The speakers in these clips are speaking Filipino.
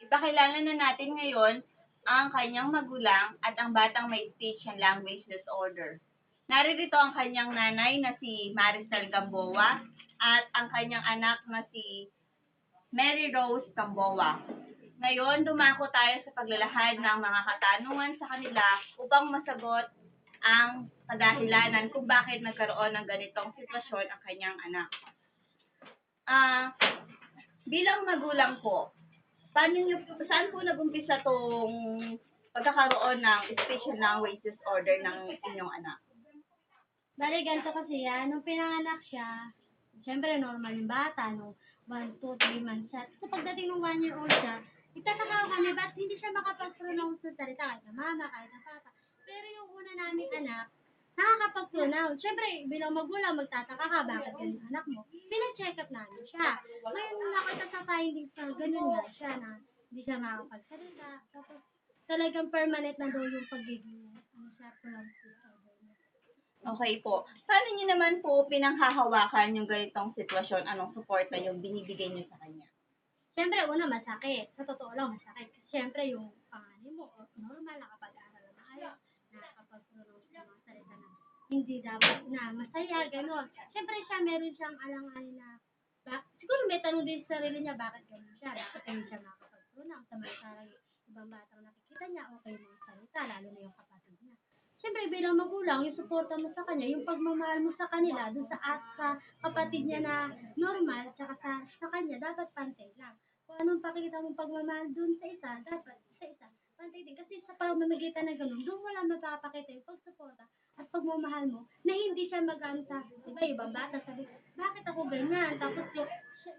Ipakilala na natin ngayon ang kanyang magulang at ang batang may speech and language disorder. Naririto ang kanyang nanay na si Maricel Gamboa at ang kanyang anak na si Mary Rose Gamboa. Ngayon, dumako tayo sa paglalahad ng mga katanungan sa kanila upang masagot ang kadahilanan kung bakit nagkaroon ng ganitong sitwasyon ang kanyang anak. Bilang magulang po, saan po nag-umpisa tong pagkakaroon ng speech and language disorder ng inyong anak? Bale, ganito kasi yan. Nung pinanganak siya, siyempre normal yung bata, nung 1, 2, 3 months siya. So, pagdating ng 1 year old siya, nagtataka kami, ba't hindi siya makapag-pronounce ng salita kahit na mama, kahit na papa. Pero yung una naming anak, nakakapag-pronounce. Siyempre, bilang magulang, magtataka ka, bakit ganun anak mo? Pina-check up namin siya. Ngayon, nakita sa findings na ganun nga siya, na hindi siya makapagsalita. Tapos, talagang permanent na daw yung pagiging, pronounce disorder niya. Okay po. Paano niyo naman po pinanghahawakan yung ganitong sitwasyon? Anong support na yung binibigay niyo sa kanya? Siyempre, una, masakit. Sa totoo lang, masakit. Siyempre, yung panganin mo, normal, nakapag-aaral na maayos, nakakapag-pronounce ng mga salita na hindi dapat na masaya, gano'n. Siyempre, meron siyang alanganin na, siguro may tanong din sa sarili niya, bakit gano'n siya? Bakit hindi siya makakapag-pronounce? Samantalang yung ibang batang nakikita niya, okay yung mga salita, lalo na yung kapatid niya. Siyempre, bilang magulang, yung suporta mo sa kanya, yung pagmamahal mo sa kanila, dun sa kapatid niya na normal, tsaka sa kanya, dapat pantay lang. Kung anong pakita mong pagmamahal dun sa isa, dapat sa isa, pantay din. Kasi sa pamamagitan ng ganun, doon wala mapapakita yung pagsuporta at pagmamahal mo na hindi siya mag-ano sa ibang bata. Sabi, bakit ako ganyan? Tapos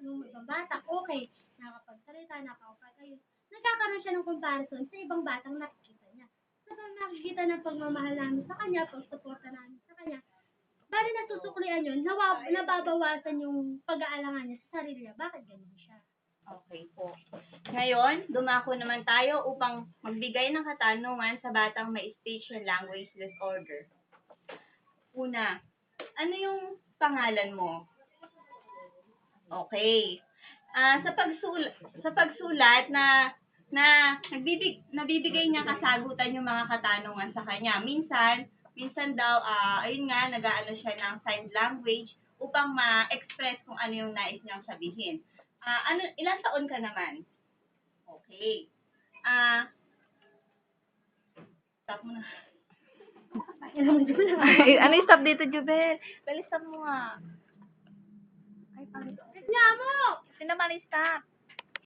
yung ibang bata, okay, nakapagsalita, nakakapag ayun. Nagkakaroon siya ng comparison sa ibang batang nakikita niya. Kapag nakikita ng pagmamahal namin sa kanya, pagsuporta namin sa kanya, bali nasusuklian yun, nababawasan yung pag-aalangan niya sa sarili niya. Bakit ganyan siya? Okay po. Ngayon, dumako naman tayo upang magbigay ng katanungan sa batang may speech and language disorder. Una, ano yung pangalan mo? Okay. Sa pagsulat nabibigay niya kasagutan yung mga katanungan sa kanya. Minsan daw, ayun nga, nag-aano siya ng sign language upang ma-express kung ano yung nais niyang sabihin. Ilang taon ka naman? Okay. Stop mo na. Ano yung stop dito, Jubel? Stop mo nga. Ay, pangit. Nga mo! Sino naman stop?